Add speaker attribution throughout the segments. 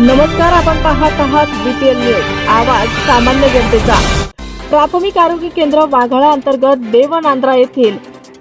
Speaker 1: नमस्कार, आपण पाहत आहात बीपीएल न्यूज, आवाज सामान्य जनतेचा। प्राथमिक आरोग्य केंद्र वाघाळा अंतर्गत देवनांद्रा येथील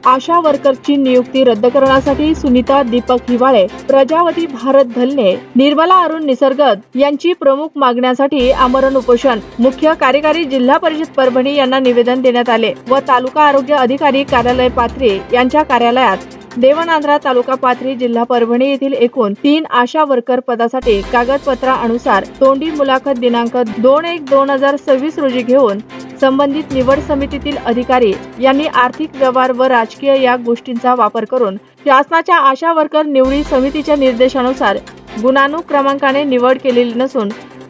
Speaker 1: आशा वर्करची नियुक्ती रद्द करण्यासाठी सुनीता दीपक हिवाळे, प्रजावती भारत धलने, निर्मला अरुण निसर्गद यांची प्रमुख मागण्यासाठी आमरण उपोषण। मुख्य कार्यकारी जिल्हा परिषद परभणी यांना निवेदन देण्यात आले व तालुका आरोग्य अधिकारी कार्यालय पाथरी यांच्या कार्यालयात देवनांद्रा तालुका पाथरी जिल्हा परभणी येथील एकूण 3 आशा वर्कर पदासाठी कागदपत्रानुसार तोंडी मुलाखत दिनांक 2/1/2026 रोजी घेऊन संबंधित निवड समितीतील अधिकारी यांनी आर्थिक व्यवहार व राजकीय या गोष्टींचा वापर करून शासनाच्या आशा वर्कर निवडी समितीच्या निर्देशानुसार गुणानुक्रमांकाने निवड केलेली नसून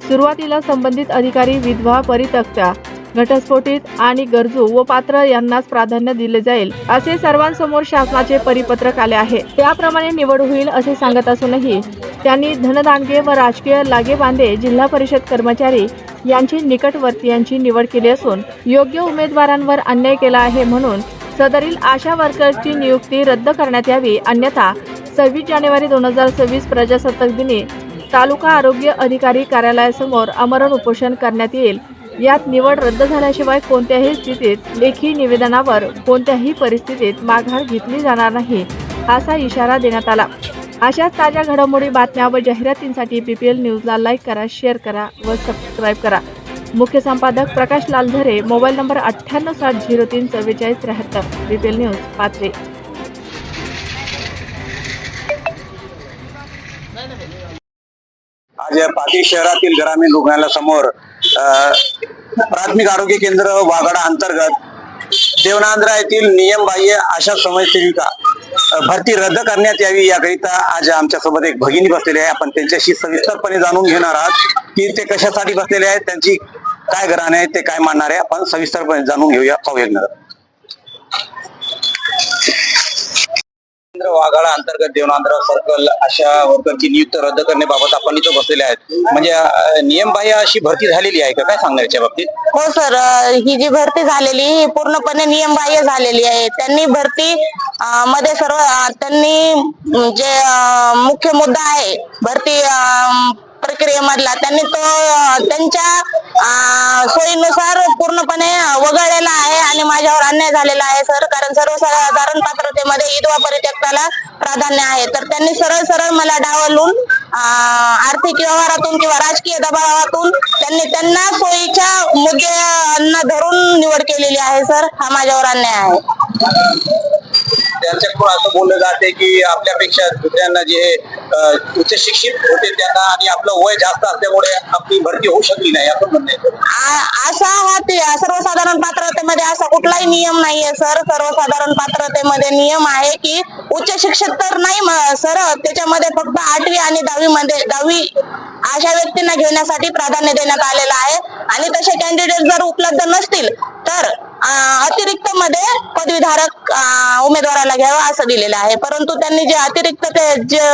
Speaker 1: सुरुवातीला संबंधित अधिकारी विधवा, परित्यक्ता, घटस्फोटित आणि गरजू व पात्र यांनाच प्राधान्य दिले जाईल असे सर्वांसमोर शासनाचे परिपत्रक आले आहे। त्याप्रमाणे निवड होईल असे सांगत असूनही त्यांनी धनदांडगे व राजकीय लागेबांधे जिल्हा परिषद कर्मचारी यांची निकटवर्तीयांची निवड केली असून योग्य उमेदवारांवर अन्याय केला आहे, म्हणून सदरील आशा वर्करची नियुक्ती रद्द करण्यात यावी, अन्यथा 26 जानेवारी 2026 प्रजासत्ताक दिनी तालुका आरोग्य अधिकारी कार्यालयासमोर आमरण उपोषण करण्यात येईल। यात निवड रद्द झाल्याशिवाय कोणत्याही स्थितीत लेखी निवेदनावर कोणत्याही परिस्थितीत माघार घेतली जाणार नाही असा इशारा देण्यात आला। अशाच ताज्या घडामोडी, बातम्या व जाहिरातींसाठी बीपीएल न्यूजला लाईक करा, शेअर करा व सबस्क्राईब करा। मुख्य संपादक Prakash Laldhare, mobile number 9860034473, BPL news Pathri.
Speaker 2: आज पाथरी शहरातील ग्रामीण रुग्णालयासमोर प्राथमिक आरोग्य केंद्र वाघाडा अंतर्गत देवनांद्रा येथील नियमबाह्य आशा समाजसेविका भरती रद्द करण्यात यावी याकरिता आज आमच्यासोबत एक भगिनी बसलेली आहे। आपण त्यांच्याशी सविस्तरपणे जाणून घेणार आहोत की ते कशासाठी बसलेले आहेत, त्यांची काय घराणे आहे, ते काय मानणार आहे, आपण सविस्तरपणे जाणून घेऊया, पाहूया। वाघाळा अंतर्गत देवनांद्रा सर्कल आशा वर्करची नियुक्ती रद्द करण्याबाबत आपण इथं बसलेले आहेत। म्हणजे नियमबाह्य अशी भरती झालेली आहे का, काय सांगणार याच्या बाबतीत?
Speaker 3: हो सर, ही जी भरती झालेली ही पूर्णपणे नियमबाह्य झालेली आहे। त्यांनी भरती मध्ये सर्व त्यांनी जे मुख्य मुद्दा आहे भरती प्रक्रियेमधला त्यांनी तो त्यांच्या सोयीनुसार पूर्णपणे वगळलेला आहे आणि माझ्यावर अन्याय झालेला आहे सर। कारण सर्वसाधारण पात्रतेमध्ये विधवा परित्यक्ताला प्राधान्य आहे, तर त्यांनी सरळ सरळ मला डावलून आर्थिक व्यवहारातून किंवा राजकीय दबावातून त्यांना सोयीच्या मुद्द्यांना धरून निवड केलेली आहे सर। हा माझ्यावर अन्याय आहे।
Speaker 2: त्यांच्याकडून असं बोललं जाते की आपल्यापेक्षा दुसऱ्यांना जे उच्च शिक्षित होते त्यांना आणि आपलं वय जास्त असल्यामुळे आपली भरती होऊ शकली नाही, असं म्हणणं
Speaker 3: असा हा सर्वसाधारण पात्रतेमध्ये असा कुठलाही नियम नाहीये सर। सर्वसाधारण पात्रतेमध्ये नियम आहे की उच्च शिक्षित तर नाही सर, त्याच्यामध्ये फक्त 8वी आणि 10वी अशा व्यक्तींना घेण्यासाठी प्राधान्य देण्यात आलेलं आहे आणि तसे कॅन्डिडेट जर उपलब्ध नसतील तर अतिरिक्त मध्ये पदवीधारक उमेदवाराला घ्यावं असं दिलेलं आहे। परंतु त्यांनी जे अतिरिक्त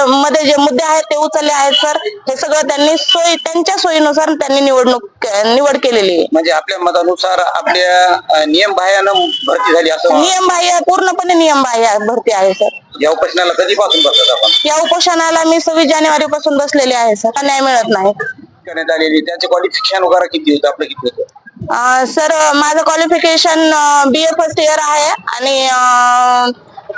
Speaker 3: मध्ये जे मुद्दे आहेत ते उचलले आहेत सर। हे सगळं त्यांनी त्यांच्या सोयीनुसार त्यांनी निवड केलेली आहे।
Speaker 2: म्हणजे आपल्या मतानुसार आपल्या नियमबाह्यानं भरती झाली असं?
Speaker 3: नियमबाह्य, पूर्णपणे नियमबाह्य भरती आहे सर।
Speaker 2: या उपोषणाला कधीपासून बसत आपण?
Speaker 3: या उपोषणाला मी 26 जानेवारी पासून बसलेले आहे सर। न्याय मिळत नाही
Speaker 2: करण्यात आलेली। त्यांचे क्वालिफिकेशन वगैरे किती होतं, आपलं किती होतं?
Speaker 3: सर माझं क्वालिफिकेशन BA फर्स्ट इयर आहे आणि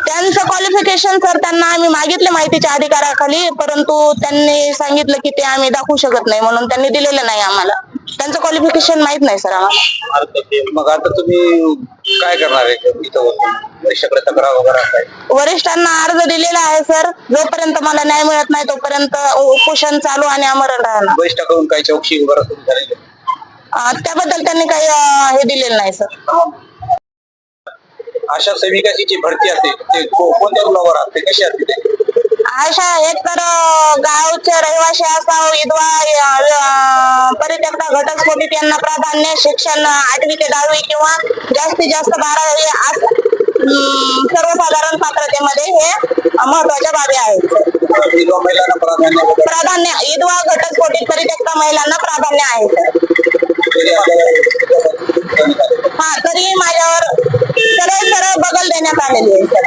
Speaker 3: त्यांचं क्वालिफिकेशन सर त्यांना आम्ही मागितले माहितीच्या अधिकाराखाली, परंतु त्यांनी सांगितलं की ते आम्ही दाखवू शकत नाही, म्हणून त्यांनी दिलेलं नाही आम्हाला। त्यांचं क्वालिफिकेशन माहित नाही सर आम्हाला।
Speaker 2: मग आता तुम्ही काय करणार आहे इथं? वरिष्ठांकडे तक्रार वगैरे काय?
Speaker 3: वरिष्ठांना अर्ज दिलेला आहे सर। जोपर्यंत मला न्याय मिळत नाही तोपर्यंत उपोषण चालू आणि आमरण राहणार।
Speaker 2: वरिष्ठांकडून काही चौकशी वगैरे सुरू झालेली?
Speaker 3: त्याबद्दल त्यांनी काही हे दिलेलं नाही सर।
Speaker 2: आशा सेविकाची जी भरती असते ते कोणत्या रुलावर असते, कशी असते ते?
Speaker 3: अशा एकतर गावचे रहिवासी असावं, विधवा, परित्यक्ता, घटस्फोटित यांना प्राधान्य, शिक्षण 8वी ते 10वी किंवा जास्तीत जास्त 12वी सर्वसाधारण पात्रतेमध्ये हे महत्वाच्या बाबी आहेत।
Speaker 2: विधवा महिलांना
Speaker 3: प्राधान्य, विधवा, घटस्फोटित, परित्यक्ता महिलांना प्राधान्य आहे सर। हा, तरी माझ्यावर सरळ सरळ बगल देण्यात आलेली आहे सर।